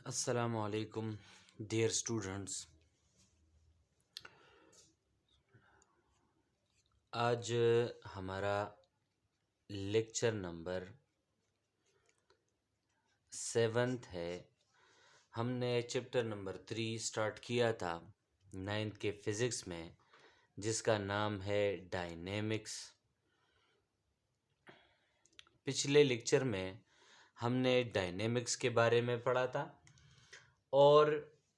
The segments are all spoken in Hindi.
Assalamu alaikum, dear students. आज हमारा लेक्चर नंबर 7 है। हमने चैप्टर नंबर 3 स्टार्ट किया था 9th के फिज़िक्स में, जिसका नाम है डायनेमिक्स। पिछले लेक्चर में हमने डायनेमिक्स के बारे में पढ़ा था और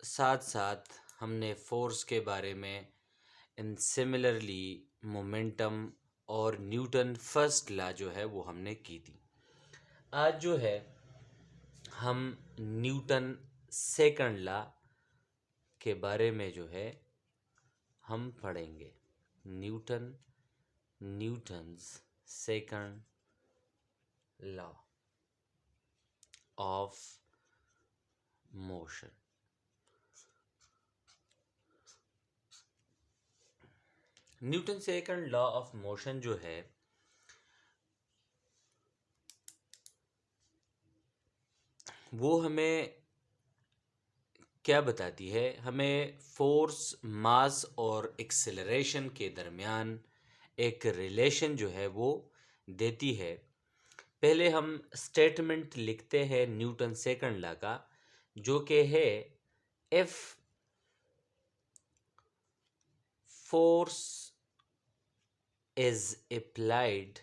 साथ साथ हमने फोर्स के बारे में एंड सिमिलरली मोमेंटम और न्यूटन फर्स्ट लॉ जो है वो हमने की थी। आज जो है हम न्यूटन सेकंड लॉ के बारे में जो है हम पढ़ेंगे। Newton's second law of motion. Newton second law of motion जो है वो हमें क्या बताती है? हमें फोर्स, मास और एक्सेलरेशन के दरमियान एक रिलेशन जो है वो देती है। पहले हम स्टेटमेंट लिखते हैं न्यूटन सेकंड लॉ का, जो कि है if force is applied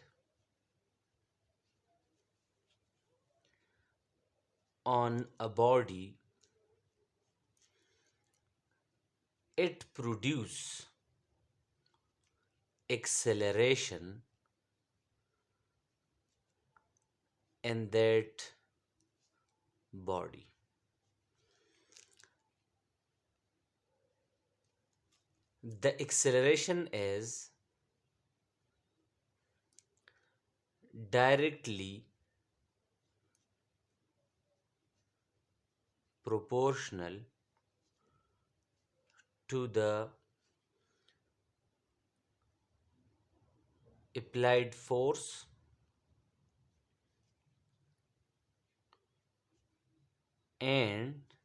on a body, it produce acceleration in that body. The acceleration is directly proportional to the applied force and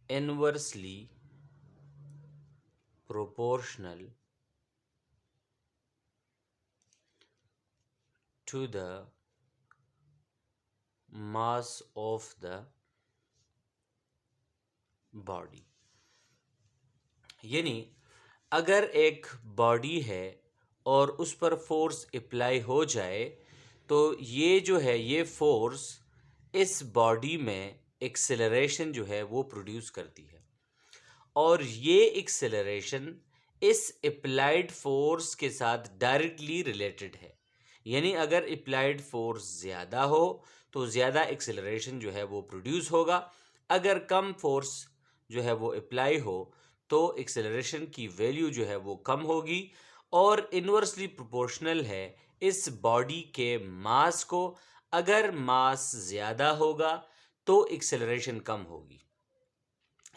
inversely proportional to the mass of the body। यानी अगर एक बॉडी है और उस पर फोर्स अप्लाई हो जाए तो ये जो है ये फोर्स इस बॉडी में एक्सेलरेशन जो है वो प्रोड्यूस करती है और ये एक्सेलरेशन इस अप्लाइड फोर्स के साथ डायरेक्टली रिलेटेड है। यानी अगर अप्लाइड फोर्स ज़्यादा हो तो ज़्यादा एक्सेलरेशन जो है वो प्रोड्यूस होगा, अगर कम फोर्स जो है वो अप्लाई हो तो एक्सेलरेशन की वैल्यू जो है वो कम होगी और इन्वर्सली प्रोपोर्शनल है इस बॉडी के मास को। अगर मास ज़्यादा होगा तो एक्सेलरेशन कम होगी,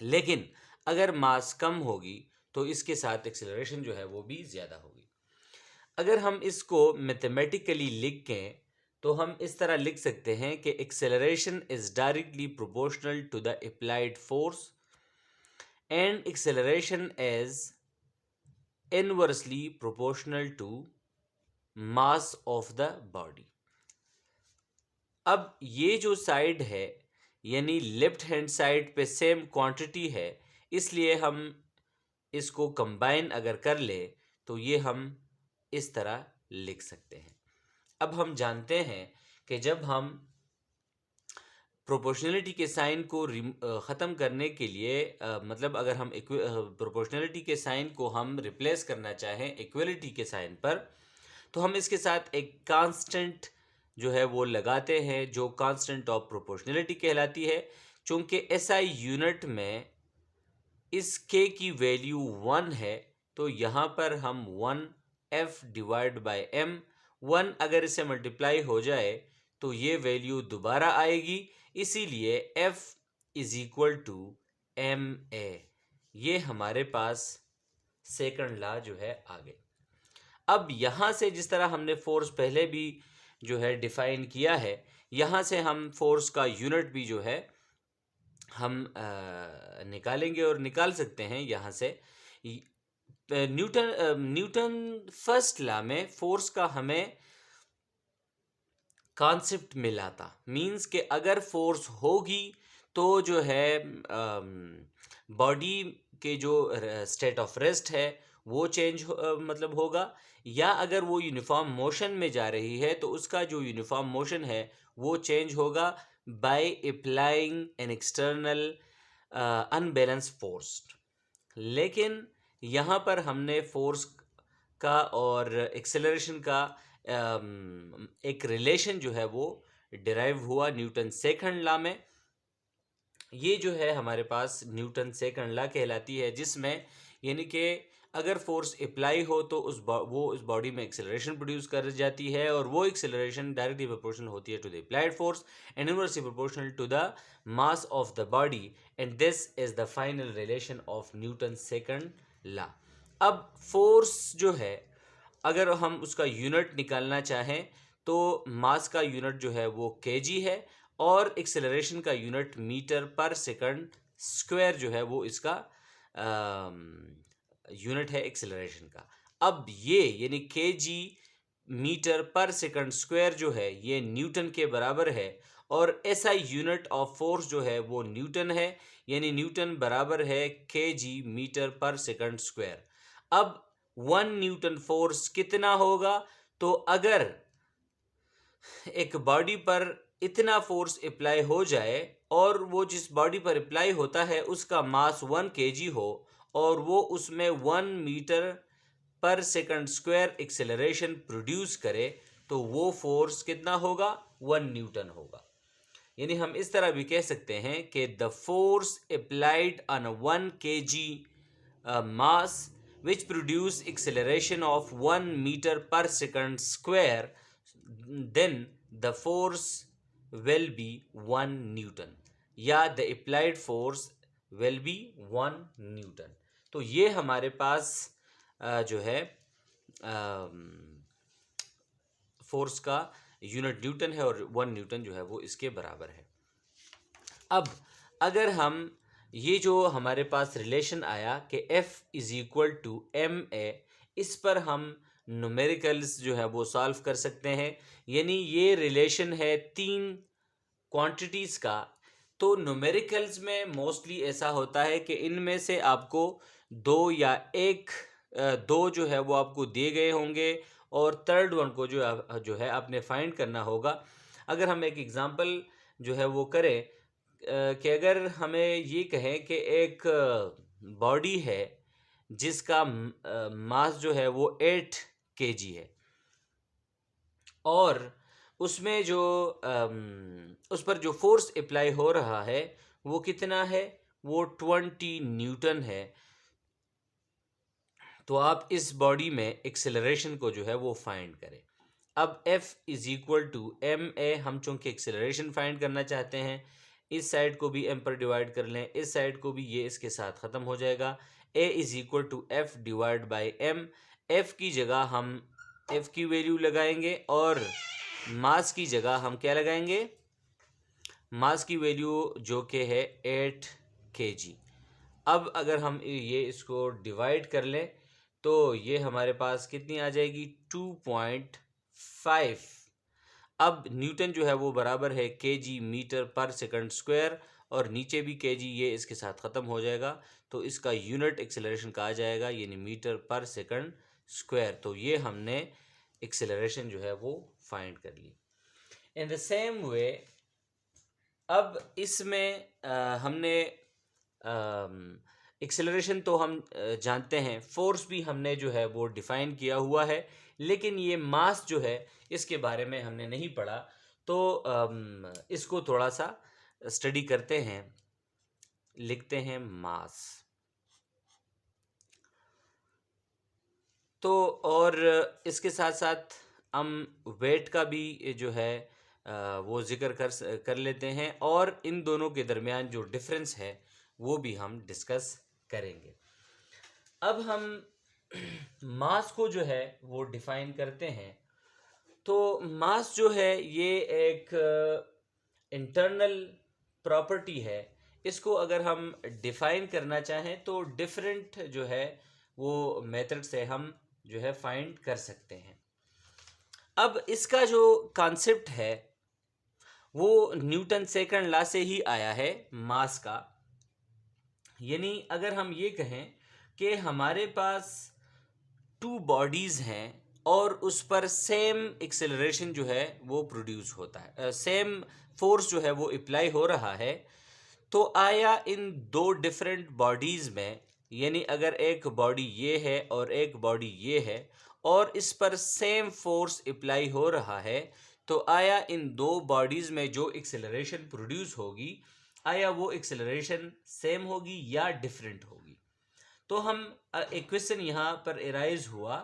लेकिन अगर मास कम होगी तो इसके साथ एक्सेलरेशन जो है वो भी ज़्यादा होगी। अगर हम इसको मैथमेटिकली लिखें तो हम इस तरह लिख सकते हैं कि acceleration is directly proportional to the applied force and acceleration is inversely proportional to mass of the body. अब ये जो साइड है यानी लेफ्ट हैंड साइड पे सेम क्वांटिटी है, इसलिए हम इसको कंबाइन अगर कर ले तो ये हम इस तरह लिख सकते हैं। अब हम जानते हैं कि जब हम प्रोपोर्शनलिटी के साइन को ख़त्म करने के लिए मतलब अगर हम प्रोपोर्शनलिटी के साइन को हम रिप्लेस करना चाहें इक्वलिटी के साइन पर, तो हम इसके साथ एक कांस्टेंट जो है वो लगाते हैं जो कांस्टेंट ऑफ प्रोपोर्शनलिटी कहलाती है। चूँकि एसआई यूनिट में इस के की वैल्यू 1 है तो यहाँ पर हम 1f डिवाइड बाय m, 1 अगर इससे मल्टीप्लाई हो जाए तो ये वैल्यू दोबारा आएगी, इसीलिए f is equal to M A. ये हमारे पास सेकंड लॉ जो है आगे। अब यहाँ से जिस तरह हमने फोर्स पहले भी जो है डिफाइन किया है, यहाँ से हम फोर्स का यूनिट भी जो है हम निकालेंगे और निकाल सकते हैं यहाँ से। न्यूटन फर्स्ट लॉ में फोर्स का हमें कॉन्सेप्ट मिला था। मींस कि अगर फोर्स होगी तो जो है बॉडी के जो स्टेट ऑफ रेस्ट है वो मतलब होगा, या अगर वो यूनिफॉर्म मोशन में जा रही है तो उसका जो यूनिफॉर्म मोशन है वो चेंज होगा by applying an external unbalance force. लेकिन यहाँ पर हमने फोर्स का और एक्सेलरेशन का एक रिलेशन जो है वो डिराइव हुआ न्यूटन सेकंड लॉ में। ये जो है हमारे पास न्यूटन सेकंड लॉ कहलाती है, जिसमें यानी कि अगर फोर्स अप्लाई हो तो वो उस बॉडी में एक्सेलरेशन प्रोड्यूस कर जाती है, और वो एक्सेलरेशन डायरेक्टली प्रोपोर्शनल होती है to the applied force and inversely proportional to the mass of the body, and this is the final relation of Newton second law. अब फोर्स जो है अगर हम उसका यूनिट निकालना चाहें तो मास का यूनिट जो है वो केजी है, और एक्सेलरेशन का यूनिट मीटर पर सेकंड स्क्वायर जो है वो इसका यूनिट है एक्सेलरेशन का। अब ये यानी केजी मीटर पर सेकंड स्क्वायर जो है ये न्यूटन के बराबर है, और ऐसा यूनिट ऑफ फोर्स जो है वो न्यूटन है, यानी न्यूटन बराबर है केजी मीटर पर सेकंड स्क्वायर। अब 1 न्यूटन फोर्स कितना होगा? तो अगर एक बॉडी पर इतना फोर्स अप्लाई हो जाए और वो जिस बॉडी पर अप्लाई होता है उसका मास 1 केजी हो, और वो उसमें 1 मीटर पर सेकंड स्क्वायर एक्सेलरेशन प्रोड्यूस करे, तो वो फोर्स कितना होगा? 1 न्यूटन होगा। यानी हम इस तरह भी कह सकते हैं कि the force applied on 1 KG mass which produce acceleration of 1 meter per second square, then the force will be 1 newton, या the applied force will be 1 newton। तो ये हमारे पास जो है फोर्स का यूनिट न्यूटन है, और 1 न्यूटन जो है वो इसके बराबर है। अब अगर हम ये जो हमारे पास रिलेशन आया कि F is equal to M A, इस पर हम न्यूमेरिकल्स जो है वो सॉल्व कर सकते हैं। यानी ये रिलेशन है 3 क्वांटिटीज़ का। तो न्यूमेरिकल्स में मोस्टली ऐसा होता है कि इनमें से आपको 2 या 1 2 जो है वो आपको दिए गए होंगे, और थर्ड वन को जो है आपने फाइंड करना होगा। अगर हम एक एग्ज़ाम्पल जो है वो करें कि अगर हमें ये कहें कि एक बॉडी है जिसका मास जो है वो 8 केजी है, और उसमें जो उस पर जो फोर्स अप्लाई हो रहा है वो कितना है? वो 20 न्यूटन है। तो आप इस बॉडी में एक्सेलरेशन को जो है वो फाइंड करें। अब F is equal to M A, हम चूंकि एक्सेलरेशन फाइंड करना चाहते हैं, इस साइड को भी m पर डिवाइड कर लें, इस साइड को भी, ये इसके साथ ख़त्म हो जाएगा। a is equal to F divide by M. F की जगह हम F की वैल्यू लगाएंगे, और मास की जगह हम क्या लगाएंगे? मास की वैल्यू जो कि है 8 kg। अब अगर हम ये इसको डिवाइड कर लें तो ये हमारे पास कितनी आ जाएगी? 2.5। अब न्यूटन जो है वो बराबर है केजी मीटर पर सेकंड स्क्वायर, और नीचे भी केजी, ये इसके साथ ख़त्म हो जाएगा, तो इसका यूनिट एक्सेलरेशन का आ जाएगा, यानी मीटर पर सेकंड स्क्वायर। तो ये हमने एक्सेलरेशन जो है वो फाइंड कर ली। इन द सेम वे अब इसमें हमने एक्सेलरेशन तो हम जानते हैं, फोर्स भी हमने जो है वो डिफ़ाइन किया हुआ है, लेकिन ये मास जो है इसके बारे में हमने नहीं पढ़ा। तो इसको थोड़ा सा स्टडी करते हैं। लिखते हैं मास। तो और इसके साथ साथ हम वेट का भी जो है वो जिक्र कर लेते हैं, और इन दोनों के दरमियान जो डिफरेंस है वो भी हम डिस्कस करेंगे। अब हम मास को जो है वो डिफाइन करते हैं। तो मास जो है ये एक इंटरनल प्रॉपर्टी है। इसको अगर हम डिफाइन करना चाहें तो डिफरेंट जो है वो मेथड से हम जो है फाइंड कर सकते हैं। अब इसका जो कॉन्सेप्ट है वो न्यूटन सेकंड लॉ से ही आया है मास का। यानी अगर हम ये कहें कि हमारे पास टू बॉडीज़ हैं और उस पर सेम एक्सेलरेशन जो है वो प्रोड्यूस होता है, सेम फोर्स जो है वो अप्लाई हो रहा है, तो आया इन दो डिफरेंट बॉडीज़ में, यानी अगर एक बॉडी ये है और एक बॉडी ये है और इस पर सेम फोर्स अप्लाई हो रहा है, तो आया इन दो बॉडीज़ में जो एक्सेलरेशन प्रोड्यूस होगी, आया वो एक्सेलरेशन सेम होगी या डिफरेंट होगी। तो हम एक क्वेश्चन यहाँ पर एराइज हुआ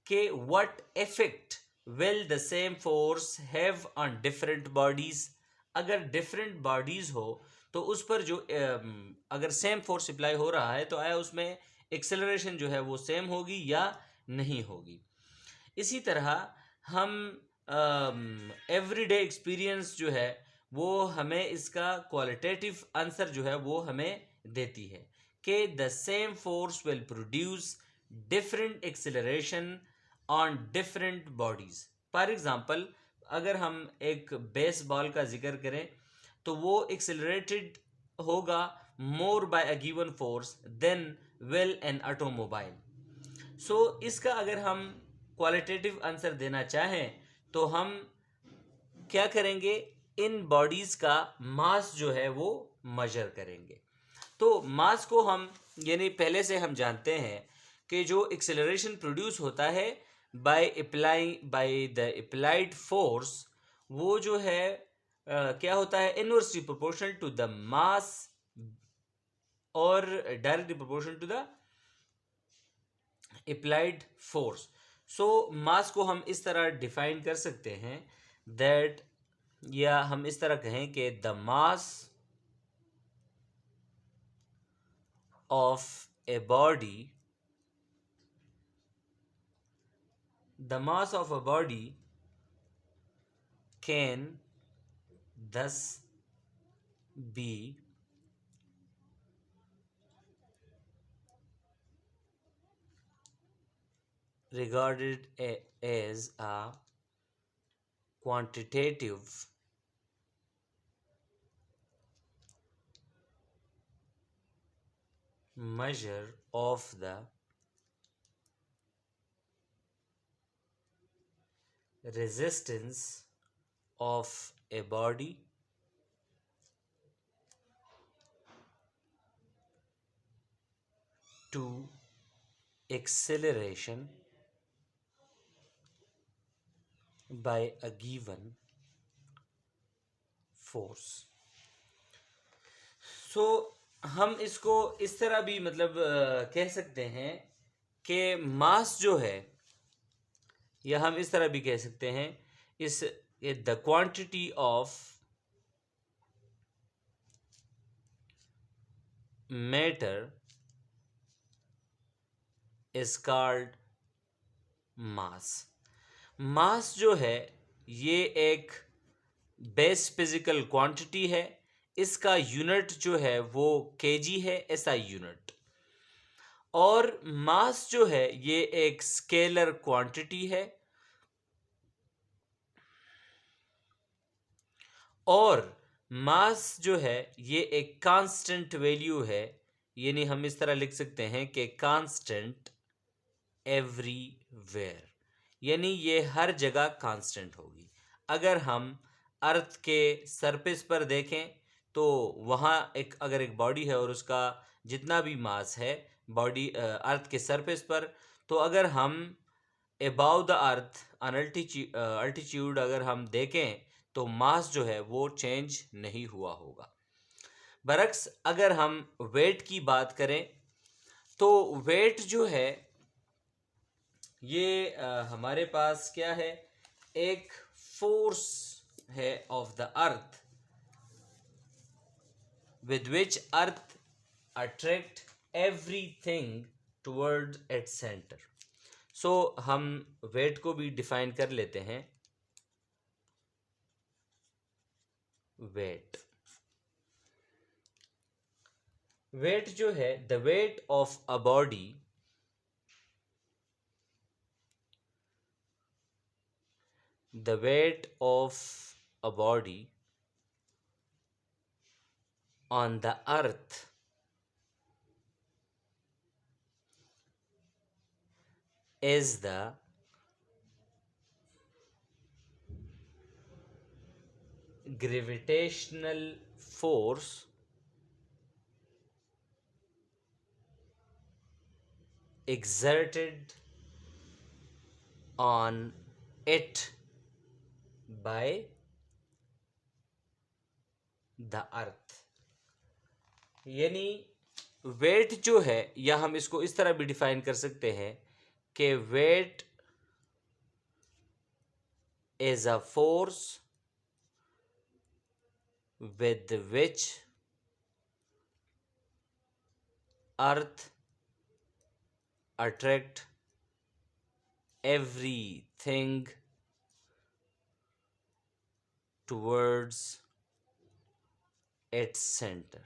कि what effect will the same force have on different bodies. अगर डिफरेंट बॉडीज हो तो उस पर जो अगर सेम फोर्स अप्लाई हो रहा है तो आया उसमें एक्सेलरेशन जो है वो सेम होगी या नहीं होगी। इसी तरह हम एवरीडे एक्सपीरियंस जो है वो हमें इसका क्वालिटेटिव आंसर जो है वो हमें देती है कि the same force will produce different acceleration on different bodies. For example अगर हम एक बेसबॉल का जिक्र करें तो वो एक्सेलरेटेड होगा more by a given force than will an automobile. So इसका अगर हम क्वालिटेटिव आंसर देना चाहें तो हम क्या करेंगे, इन बॉडीज़ का मास जो है वो मेजर करेंगे। तो मास को हम यानी पहले से हम जानते हैं कि जो एक्सेलरेशन प्रोड्यूस होता है बाय द अप्लाइड फोर्स, वो जो है क्या होता है, inversely proportional to the mass और directly proportional to the applied force. So mass को हम इस तरह डिफाइन कर सकते हैं दैट, या हम इस तरह कहें कि the mass of a body, the mass of a body can thus be regarded as a quantitative measure of the resistance of a body to acceleration by a given force। सो हम इसको इस तरह भी मतलब कह सकते हैं कि मास जो है, या हम इस तरह भी कह सकते हैं इस the quantity of matter is called mass. Mass जो है ये एक बेस फिजिकल क्वांटिटी है, इसका यूनिट जो है वो केजी है, एसआई यूनिट। और मास जो है ये एक स्केलर क्वांटिटी है, और मास जो है ये एक कांस्टेंट वैल्यू है, यानी हम इस तरह लिख सकते हैं कि कांस्टेंट एवरीवेयर, यानी ये हर जगह कांस्टेंट होगी। अगर हम अर्थ के सरफेस पर देखें तो वहाँ अगर एक बॉडी है और उसका जितना भी मास है बॉडी अर्थ के सरफेस पर, तो अगर हम above the earth on altitude अगर हम देखें तो मास जो है वो चेंज नहीं हुआ होगा। बरक्स अगर हम वेट की बात करें तो वेट जो है ये हमारे पास क्या है, एक फोर्स है of the earth with which earth attract everything toward its center। सो हम वेट को भी डिफाइन कर लेते हैं। वेट वेट जो है, the weight of a body the weight of a body on the earth is the gravitational force exerted on it by the earth. यानी वेट जो है, या हम इसको इस तरह भी डिफाइन कर सकते हैं कि weight is a force with which earth attract everything towards its center.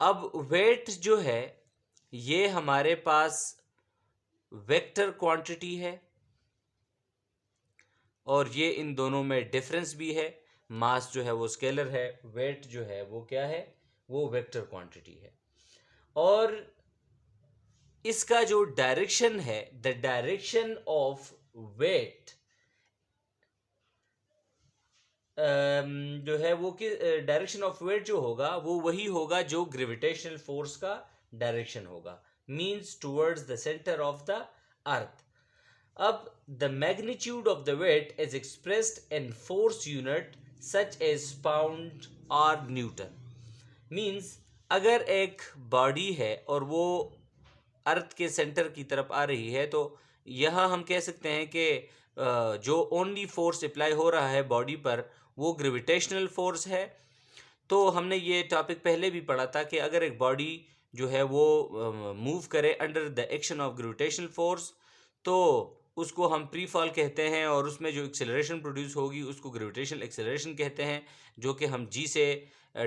अब वेट जो है ये हमारे पास वेक्टर क्वांटिटी है और ये इन दोनों में डिफरेंस भी है. मास जो है वो स्केलर है, वेट जो है वो क्या है, वो वेक्टर क्वांटिटी है. और इसका जो डायरेक्शन है, द डायरेक्शन ऑफ वेट जो है वो कि डायरेक्शन ऑफ वेट जो होगा वो वही होगा जो ग्रेविटेशनल फोर्स का डायरेक्शन होगा, means towards the centre of the earth. अब the magnitude of the weight is expressed in force unit such as pound और न्यूटन. मीन्स अगर एक बॉडी है और वो अर्थ के सेंटर की तरफ आ रही है तो यहाँ हम कह सकते हैं कि जो ओनली फोर्स अप्लाई हो रहा है बॉडी पर वो ग्रेविटेशनल फोर्स है. तो हमने ये टॉपिक पहले भी पढ़ा था कि अगर एक बॉडी जो है वो मूव करे under the action of gravitational force तो उसको हम प्री फॉल कहते हैं और उसमें जो एक्सेलरेशन प्रोड्यूस होगी उसको ग्रेविटेशनल एक्सेलरेशन कहते हैं, जो कि हम जी से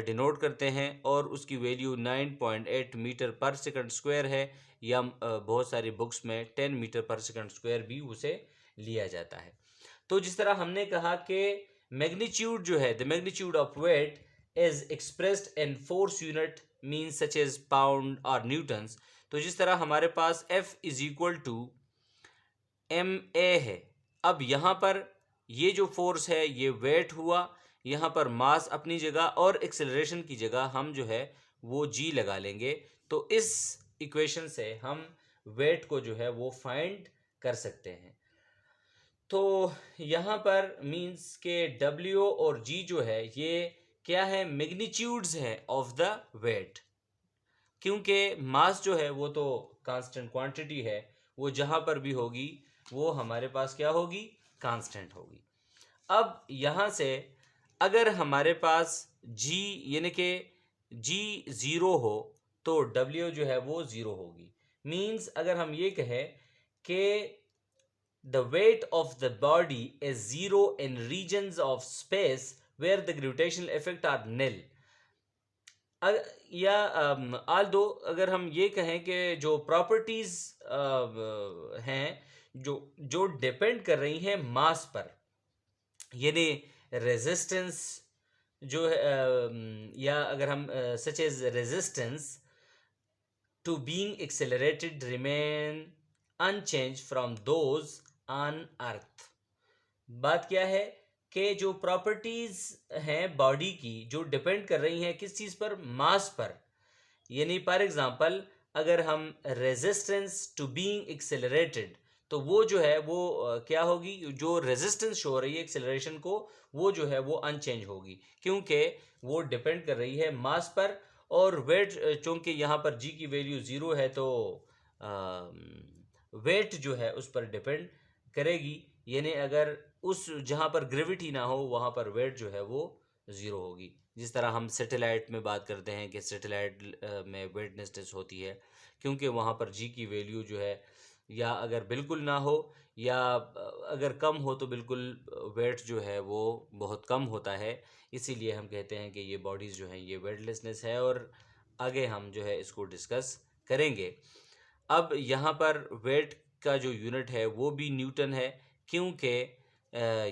डिनोट करते हैं और उसकी वैल्यू 9.8 मीटर पर सेकंड स्क्वायर है, या बहुत सारी बुक्स में 10 मीटर पर सेकंड स्क्वायर भी उसे लिया जाता है. तो जिस तरह हमने कहा कि मैग्नीट्यूड जो है, the magnitude of weight is expressed in force unit means such as pound और न्यूटन्स. तो जिस तरह हमारे पास F is equal to ma है. अब यहाँ पर ये जो फोर्स है ये वेट हुआ, यहाँ पर मास अपनी जगह और एक्सेलरेशन की जगह हम जो है वो g लगा लेंगे. तो इस इक्वेशन से हम वेट को जो है वो फाइंड कर सकते हैं. तो यहाँ पर मीन्स के W और G जो है ये क्या है, मैग्नीट्यूड्स है ऑफ द वेट, क्योंकि मास जो है वो तो कांस्टेंट क्वांटिटी है, वो जहाँ पर भी होगी वो हमारे पास क्या होगी, कांस्टेंट होगी. अब यहाँ से अगर हमारे पास G यानी कि G ज़ीरो हो तो W जो है वो ज़ीरो होगी. मीन्स अगर हम ये कहें कि the weight of the body is zero in regions of space where the gravitational effect are nil. या आल दो अगर हम ये कहें कि जो प्रॉपर्टीज हैं जो जो डिपेंड कर रही हैं मास पर, यानी रेजिस्टेंस जो है, या अगर हम such as resistance to being accelerated remain unchanged from those on earth. बात क्या है कि जो प्रॉपर्टीज हैं बॉडी की जो डिपेंड कर रही हैं किस चीज़ पर, मास पर. यानी फॉर एग्जांपल अगर हम रेजिस्टेंस टू बीइंग एक्सेलरेटेड तो वो जो है वो क्या होगी, जो रेजिस्टेंस शो हो रही है एक्सेलरेशन को वो जो है वो अनचेंज होगी, क्योंकि वो डिपेंड कर रही है मास पर. और वेट चूँकि यहाँ पर जी की वैल्यू ज़ीरो है तो वेट जो है उस पर डिपेंड करेगी. यानी अगर उस जहाँ पर ग्रेविटी ना हो वहाँ पर वेट जो है वो ज़ीरो होगी. जिस तरह हम सैटेलाइट में बात करते हैं कि सैटेलाइट में वेट डिस्टेंस होती है, क्योंकि वहाँ पर जी की वैल्यू जो है या अगर बिल्कुल ना हो या अगर कम हो तो बिल्कुल वेट जो है वो बहुत कम होता है. इसीलिए हम कहते हैं कि ये बॉडीज़ जो हैं ये वेटलेसनेस है. और आगे हम जो है इसको डिस्कस करेंगे। अब यहाँ पर वेट का जो यूनिट है वो भी न्यूटन है, क्योंकि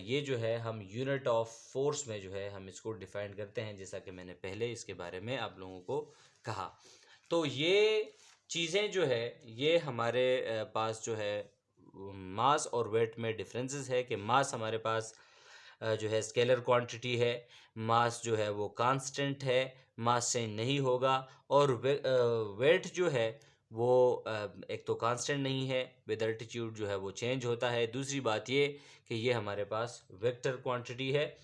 ये जो है हम यूनिट ऑफ फोर्स में जो है हम इसको डिफाइन करते हैं, जैसा कि मैंने पहले इसके बारे में आप लोगों को कहा। तो ये चीज़ें जो है ये हमारे पास जो है मास और वेट में डिफरेंसेस है कि मास हमारे पास जो है स्केलर क्वांटिटी है, मास जो है वो कांस्टेंट है, मास चेंज नहीं होगा। और वेट जो है वो एक तो कांस्टेंट नहीं है, विद अल्टीट्यूड जो है वो चेंज होता है। दूसरी बात ये कि ये हमारे पास वेक्टर क्वांटिटी है,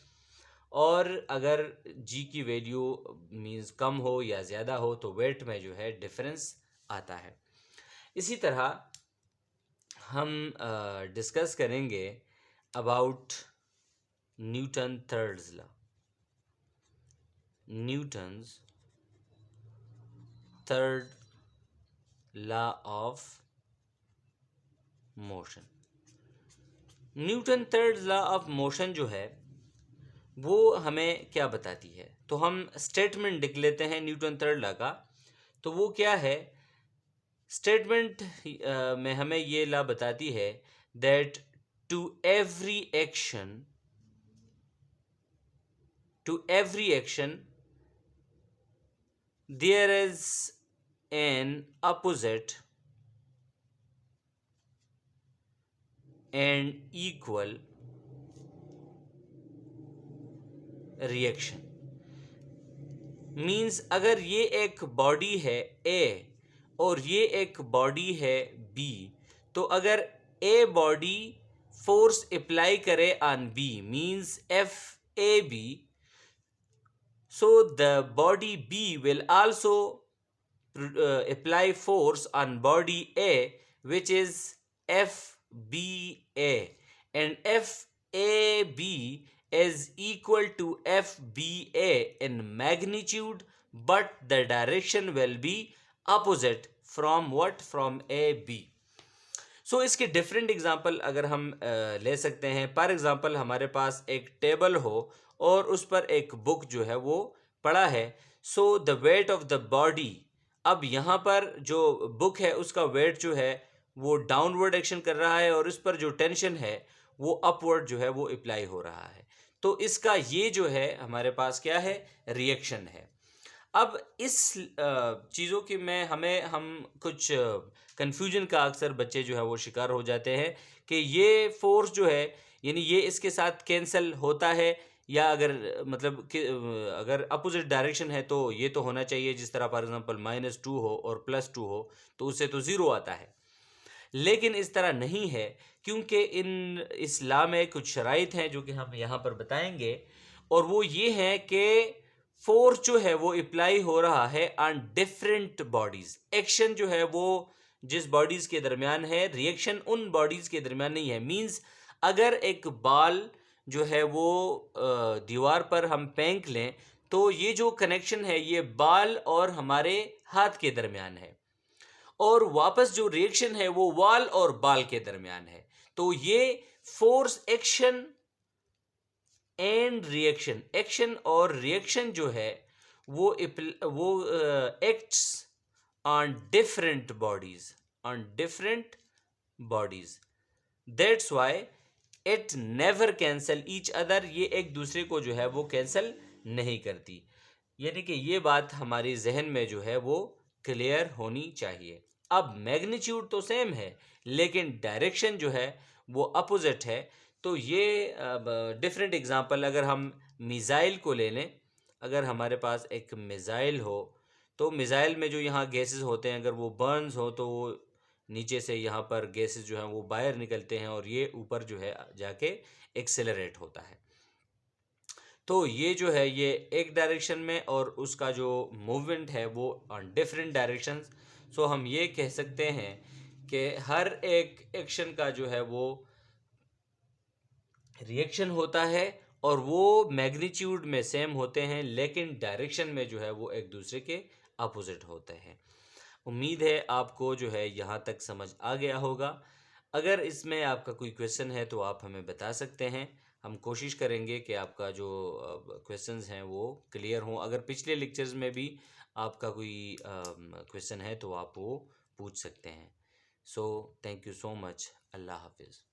और अगर जी की वैल्यू मींस कम हो या ज़्यादा हो तो वेट में जो है डिफरेंस आता है। इसी तरह हम डिस्कस करेंगे about Newton thirds law, Newton's third law of motion. Newton third law of motion जो है वो हमें क्या बताती है, तो हम स्टेटमेंट लिख लेते हैं न्यूटन थर्ड लॉ का। तो वो क्या है, स्टेटमेंट में हमें ये लॉ बताती है that to every action there is an opposite and equal reaction. Means अगर ये एक बॉडी है ए और ये एक बॉडी है बी, तो अगर ए बॉडी फोर्स अप्लाई करे on B means F A B, so the body B will also apply force on body A, which is FBA, and FAB is equal to FBA in magnitude, but the direction will be opposite from what, from AB. सो इसके डिफरेंट एग्जांपल अगर हम ले सकते हैं। फॉर एग्जांपल हमारे पास एक टेबल हो और उस पर एक बुक जो है वो पड़ा है। So the weight of the body, अब यहाँ पर जो बुक है उसका वेट जो है वो डाउनवर्ड एक्शन कर रहा है और इस पर जो टेंशन है वो अपवर्ड जो है वो अप्लाई हो रहा है। तो इसका ये जो है हमारे पास क्या है, रिएक्शन है। अब इस चीज़ों की में हम कुछ कन्फ्यूजन का अक्सर बच्चे जो है वो शिकार हो जाते हैं कि ये फोर्स जो है यानी ये इसके साथ कैंसिल होता है, या अगर मतलब कि अगर अपोजिट डायरेक्शन है तो ये तो होना चाहिए, जिस तरह फॉर एग्जांपल -2 हो और +2 हो तो उससे तो ज़ीरो आता है। लेकिन इस तरह नहीं है, क्योंकि इस लॉ में कुछ शराइत हैं जो कि हम यहाँ पर बताएंगे, और वो ये है कि फोर्स जो है वो अप्लाई हो रहा है ऑन डिफरेंट बॉडीज। एक्शन जो है वो जिस बॉडीज के दरमियान है, रिएक्शन उन बॉडीज के दरमियान नहीं है। मींस अगर एक बॉल जो है वो दीवार पर हम फेंक लें तो ये जो कनेक्शन है ये बॉल और हमारे हाथ के दरमियान है, और वापस जो रिएक्शन है वो वॉल और बॉल के दरमियान है। तो ये force action and reaction, action और रिएक्शन जो है वो acts on different bodies, that's why it never cancel each other. ये एक दूसरे को जो है वो कैंसल नहीं करती। यानी कि ये बात हमारी जहन में जो है वो क्लियर होनी चाहिए। अब मैग्नीट्यूड तो सेम है लेकिन डायरेक्शन जो है वो अपोजिट है। तो ये डिफरेंट एग्जांपल अगर हम मिसाइल को ले लें, अगर हमारे पास एक मिसाइल हो तो मिसाइल में जो यहाँ गैसेस होते हैं अगर वो बर्न्स हो तो वो नीचे से यहाँ पर गैसेस जो हैं वो बाहर निकलते हैं और ये ऊपर जो है जाके एक्सेलरेट होता है। तो ये जो है ये एक डायरेक्शन में और उसका जो मूवमेंट है वो ऑन डिफरेंट डायरेक्शंस। सो हम ये कह सकते हैं कि हर एक एक्शन का जो है वो रिएक्शन होता है और वो मैग्नीट्यूड में सेम होते हैं लेकिन डायरेक्शन में जो है वो एक दूसरे के अपोजिट होते हैं। उम्मीद है आपको जो है यहाँ तक समझ आ गया होगा। अगर इसमें आपका कोई क्वेश्चन है तो आप हमें बता सकते हैं। हम कोशिश करेंगे कि आपका जो क्वेश्चंस हैं वो क्लियर हों। अगर पिछले लेक्चर्स में भी आपका कोई क्वेश्चन है तो आप वो पूछ सकते हैं। So thank you so much. अल्लाह हाफिज़।